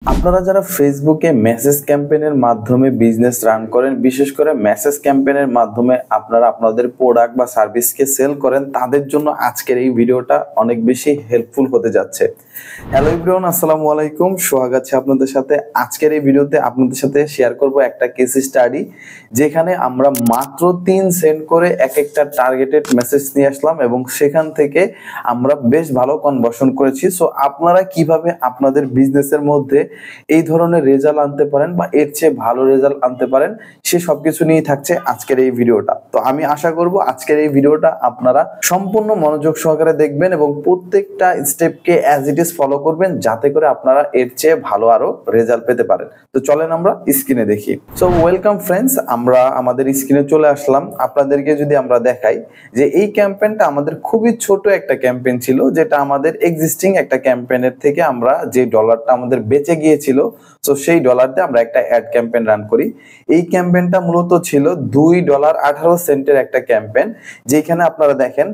আপনারা যারা ফেসবুকে মেসেজ ক্যাম্পেইনের মাধ্যমে বিজনেস রান করেন, বিশেষ করে মেসেজ ক্যাম্পেইনের মাধ্যমে আপনারা আপনাদের প্রোডাক্ট বা সার্ভিসকে সেল করেন, তাদের জন্য আজকের এই ভিডিওটা অনেক বেশি হেল্পফুল হতে যাচ্ছে। হ্যালো এভরিওয়ান, আসসালামু আলাইকুম। সোহাগ আছে আপনাদের সাথে। আজকের এই ভিডিওতে আপনাদের সাথে শেয়ার করব একটা কেস স্টাডি, যেখানে আমরা মাত্র 3 সেন্ট করে এক একটা টার্গেটেড মেসেজ নিয়ে আসলাম এবং সেখান থেকে আমরা বেশ ভালো কনভার্সন করেছি। সো আপনারা কিভাবে আপনাদের বিজনেসের মধ্যে এই ধরনের রেজাল্ট আনতে পারেন বা এর চেয়ে ভালো রেজাল্ট আনতে পারেন, সে সবকিছু নিয়ে থাকছে আজকের এই ভিডিওটা। তো আমি আশা করব আজকের এই ভিডিওটা আপনারা সম্পূর্ণ মনোযোগ সহকারে দেখবেন এবং প্রত্যেকটা স্টেপকে অ্যাজ ইট ইজ ফলো করবেন, যাতে করে আপনারা এর চেয়ে ভালো আরো রেজাল্ট পেতে পারেন। তো চলেন আমরা স্ক্রিনে দেখি। সো ওয়েলকাম ফ্রেন্ডস, আমরা আমাদের স্ক্রিনে চলে আসলাম। আপনাদেরকে যদি আমরা দেখাই যে এই ক্যাম্পেইনটা আমাদের খুবই ছোট একটা ক্যাম্পেইন ছিল, যেটা আমাদের এক্সিস্টিং একটা ক্যাম্পেইনের থেকে আমরা যে ডলারটা আমাদের বেঁচে গিয়েছিল, সো সেই ডলার দিয়ে আমরা একটা অ্যাড ক্যাম্পেইন রান করি। এই ক্যাম্পেইনটা মূলত ছিল $2.18 একটা ক্যাম্পেইন, যেখানে আপনারা দেখেন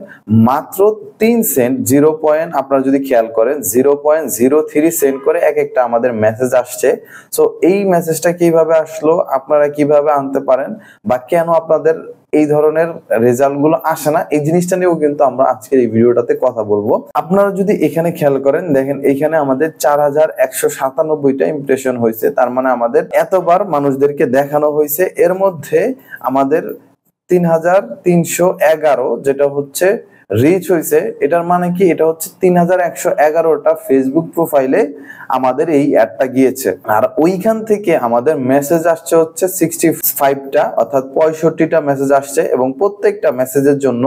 মাত্র 3 সেন্ট, 0 পয়েন্ট, আপনারা যদি খেয়াল করেন 0.03 সেন্ট করে এক একটা আমাদের মেসেজ আসছে। সো এই মেসেজটা কিভাবে আসলো, আপনারা কিভাবে আনতে পারেন বা কেন আপনাদের এই ধরনের রেজাল্ট গুলো আসে না, এই জিনিসটা নিয়েও কিন্তু আমরা আজকের এই ভিডিওটাতে কথা বলবো। আপনারা যদি এখানে খেয়াল করেন, দেখেন এখানে আমাদের 4197টা ইমপ্রেশন হয়েছে। তার মানে আমাদের এতবার মানুষদেরকে দেখানো হয়েছে, এর মধ্যে আমাদের 3311 যেটা হচ্ছে রিচ হয়েছে। এটার মানে কি, এটা হচ্ছে 3111টা ফেসবুক প্রোফাইলে আমাদের এই অ্যাডটা গিয়েছে। আর ওইখান থেকে আমাদের মেসেজ আসছে হচ্ছে 65টা, অর্থাৎ 65টা মেসেজ আসছে এবং প্রত্যেকটা মেসেজের জন্য,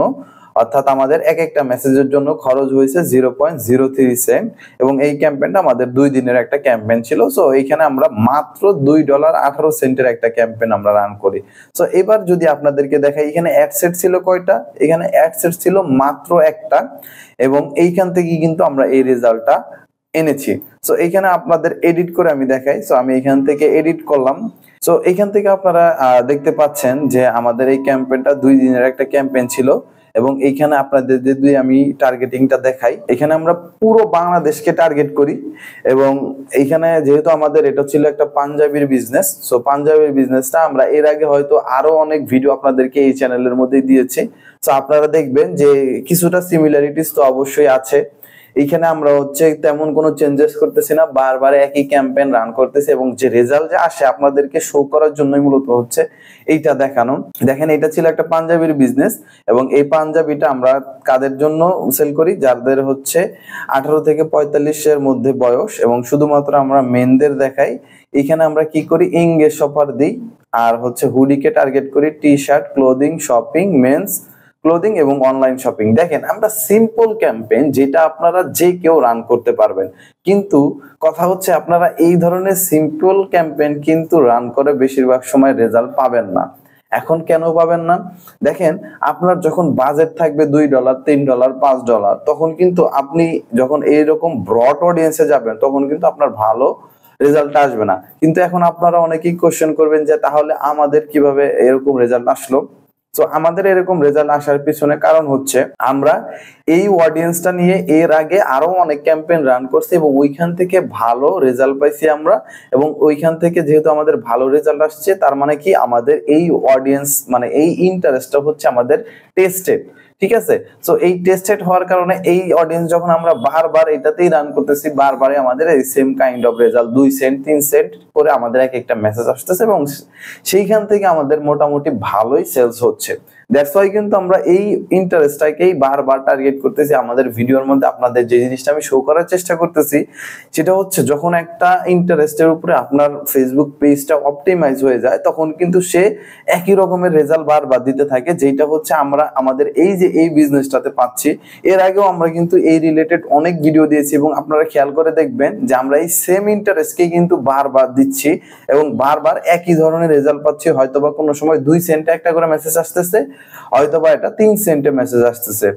অর্থাৎ আমাদের এক একটা মেসেজের জন্য খরচ হয়েছে 0.03 সেন্ট এবং এই ক্যাম্পেইনটা আমাদের 2 দিনের একটা ক্যাম্পেইন ছিল। সো এইখানে আমরা মাত্র $2.18 একটা ক্যাম্পেইন আমরা রান করি। সো এবার যদি আপনাদেরকে দেখাই, এখানে অ্যাড সেট ছিল কয়টা, এখানে অ্যাড সেট ছিল মাত্র একটা এবং এইখান থেকে কিন্তু আমরা এই রেজাল্টটা এনেছি। সো এইখানে আপনাদের এডিট করে আমি দেখাই। সো আমি এখান থেকে এডিট করলাম। সো এইখান থেকে আপনারা দেখতে পাচ্ছেন যে আমাদের এই ক্যাম্পেইনটা 2 দিনের একটা ক্যাম্পেইন ছিল এবং এইখানে আপনাদের যদি আমি টার্গেটিংটা দেখাই, এখানে আমরা পুরো বাংলাদেশকে টার্গেট করি এবং এইখানে যেহেতু আমাদের এটা ছিল একটা পাঞ্জাবির বিজনেস, সো পাঞ্জাবির বিজনেসটা আমরা এর আগে হয়তো আরো অনেক ভিডিও আপনাদেরকে এই চ্যানেলের মধ্যে দিয়েছি। সো আপনারা দেখবেন যে কিছুটা সিমিলারিটিস তো অবশ্যই আছে। এইখানে আমরা হচ্ছে তেমন কোনো চেঞ্জেস করতেছি না, বারবার একই ক্যাম্পেইন রান করতেছি এবং যে রেজাল্ট যে আসে আপনাদেরকে শো করার জন্যই মূলত হচ্ছে এইটা দেখানো। দেখেন এটা ছিল একটা পাঞ্জাবির বিজনেস এবং এই পাঞ্জাবিটা আমরা কাদের জন্য সেল করি, যাদের হচ্ছে 18 থেকে 45 এর মধ্যে বয়স, এবং শুধুমাত্র আমরা মেনদের দেখাই। এখানে আমরা কি করি, ইংগেজ অফার দিই আর হচ্ছে হুডিকে টার্গেট করি, T shirt, clothing, shopping, men's clothing এবং অনলাইন শপিং। দেখেন আমরা সিম্পল ক্যাম্পেইন, যেটা আপনারা যে কেউ রান করতে পারবেন, কিন্তু কথা হচ্ছে আপনারা এই ধরনের সিম্পল ক্যাম্পেইন কিন্তু রান করে বেশিরভাগ সময় রেজাল্ট পাবেন না। এখন কেন পাবেন না, দেখেন আপনার যখন বাজেট থাকবে $2, $3, $5, তখন কিন্তু আপনি যখন এইরকম ব্রড অডিয়েন্সে যাবেন, তখন কিন্তু আপনার ভালো রেজাল্ট আসবে না। কিন্তু এখন আপনারা অনেকেই কোশ্চেন করবেন যে তাহলে আমাদের কিভাবে এরকম রেজাল্ট আসলো। তো আমাদের এরকম রেজাল্ট আসার পিছনে কারণ হচ্ছে আমরা এই অডিয়েন্সটা নিয়ে এর আগে আরো অনেক ক্যাম্পেইন রান করছি এবং ওইখান থেকে ভালো রেজাল্ট পাইছি আমরা। এবং ওইখান থেকে যেহেতু আমাদের ভালো রেজাল্ট আসছে, তার মানে কি আমাদের এই অডিয়েন্স মানে এই ইন্টারেস্টটা হচ্ছে আমাদের টেস্টেড, ঠিক আছে। সো এই টেস্টেড হওয়ার কারণে এই অডিয়েন্স যখন আমরা বারবার এটাতেই রান করতেছি, বারবারই আমাদের এই same kind of result 2 cent 3 cent করে আমাদের এক একটা মেসেজ আসতেছে এবং সেইখান থেকে আমাদের মোটামুটি ভালোই সেলস হচ্ছে। দ্যাটস ওয়াই কিন্তু আমরা এই ইন্টারেস্টটাকেই বারবার টার্গেট করতেছি আমাদের ভিডিওর মধ্যে। আপনাদের যে জিনিসটা আমি শো করার চেষ্টা করতেছি সেটা হচ্ছে, যখন একটা ইন্টারেস্টের উপরে আপনার ফেসবুক পেজটা অপটিমাইজ হয়ে যায়, তখন কিন্তু সে একই রকমের রেজাল্ট বারবার দিতে থাকে, যেটা হচ্ছে আমরা আমাদের এই যে এই বিজনেসটাতে পাচ্ছি। এর আগেও আমরা কিন্তু এই রিলেটেড অনেক ভিডিও দিয়েছি এবং আপনারা খেয়াল করে দেখবেন যে আমরা এই সেম ইন্টারেস্টকে কিন্তু বারবার দিচ্ছি এবং বারবার একই ধরনের রেজাল্ট পাচ্ছি। হয়তোবা কোনো সময় 2 সেন্টে একটা করে মেসেজ আসতেছে, হয়তোবা এটা 3 সেন্টে মেসেজ আসতেছে।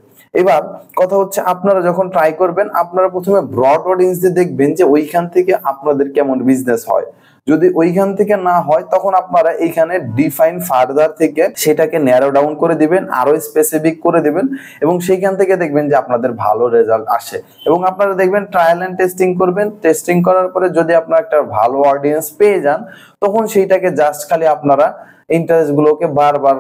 এবার কথা হচ্ছে আপনারা যখন ট্রাই করবেন, আপনারা প্রথমে ব্রড অডিয়েন্স দিয়ে দেখবেন যে ওইখান থেকে আপনাদের কেমন বিজনেস হয়। যদি ওইখান থেকে না হয় তখন আপনারা এইখানে ডিফাইন ফার্দার থেকে সেটাকে ন্যারো ডাউন করে দিবেন, আরো স্পেসিফিক করে দিবেন, এবং সেইখান থেকে দেখবেন যে আপনাদের ভালো রেজাল্ট আসে। এবং আপনারা দেখবেন ট্রায়াল এন্ড টেস্টিং করবেন, টেস্টিং করার পরে যদি আপনারা একটা ভালো অডিয়েন্স পেয়ে যান তখন সেইটাকে জাস্ট খালি আপনারা ইন্টারেস্ট গুলোকে বারবার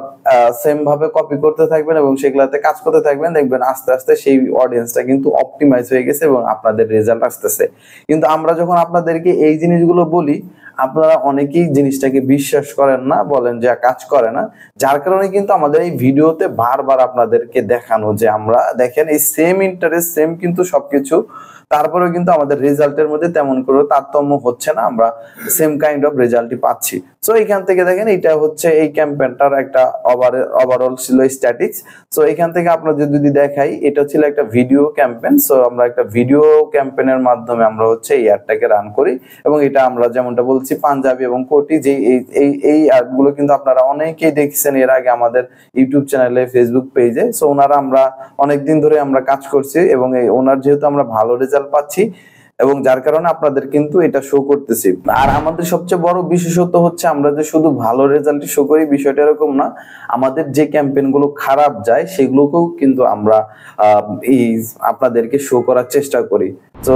সেম ভাবে কপি করতে থাকবেন এবং সেগুলাতে কাজ করতে থাকবেন, দেখবেন আস্তে আস্তে সেই অডিয়েন্সটা কিন্তু অপটিমাইজ হয়ে গেছে এবং আপনাদের রেজাল্ট আসতেছে। কিন্তু আমরা যখন আপনাদেরকে এই জিনিসগুলো বলি আপনারা অনেকেই জিনিসটাকে বিশ্বাস করেন না, বলেন যে কাজ করে না, যার কারণে কিন্তু আমাদের এই ভিডিওতে বারবার আপনাদেরকে দেখানো যে আমরা দেখেন এই সেম ইন্টারেস্ট সেম কিন্তু সবকিছু, তারপরেও কিন্তু আমাদের রেজাল্টের মধ্যে তেমন করে তারতম্য হচ্ছে না, আমরা সেম কাইন্ড অফ রেজাল্টই পাচ্ছি। সো এখান থেকে দেখেন এটা হচ্ছে এই ক্যাম্পেইনটার একটা ওভারঅল ছিল স্ট্যাটিক্স। সো এখান থেকে আপনাদের যদি দেখাই এটা ছিল একটা ভিডিও ক্যাম্পেইন। সো আমরা একটা ভিডিও ক্যাম্পেইনের মাধ্যমে আমরা হচ্ছে এই অ্যাডটাকে রান করি এবং এটা আমরা যেমনটা বলছি পাঞ্জাবি এবং কোটি যে এই অ্যাডগুলো কিন্তু আপনারা অনেকেই দেখছেন এর আগে আমাদের ইউটিউব চ্যানেলে, ফেসবুক পেজে। সো ওনারা আমরা অনেকদিন ধরে আমরা কাজ করছি এবং এই ওনার যেহেতু আমরা ভালো রেজাল্ট পাচ্ছি এবং যার কারণে আপনাদের কিন্তু এটা শো করতেছি। আর আমাদের সবচেয়ে বড় বিশেষত্ব হচ্ছে আমরা যে শুধু ভালো রেজাল্ট শো করি বিষয়টা এরকম না, আমাদের যে ক্যাম্পেইন গুলো খারাপ যায় সেগুলোকেও কিন্তু আমরা আপনাদেরকে শো করার চেষ্টা করি। তো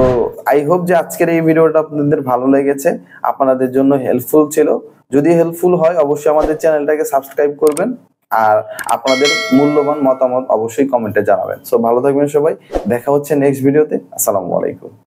আই হোপ যে আজকের এই ভিডিওটা আপনাদের ভালো লেগেছে, আপনাদের জন্য হেল্পফুল ছিল। যদি হেল্পফুল হয় অবশ্যই আমাদের চ্যানেলটাকে সাবস্ক্রাইব করবেন আর আপনাদের মূল্যবান মতামত অবশ্যই কমেন্টে জানাবেন। সো ভালো থাকবেন সবাই, দেখা হচ্ছে নেক্সট ভিডিওতে। আসসালামু আলাইকুম।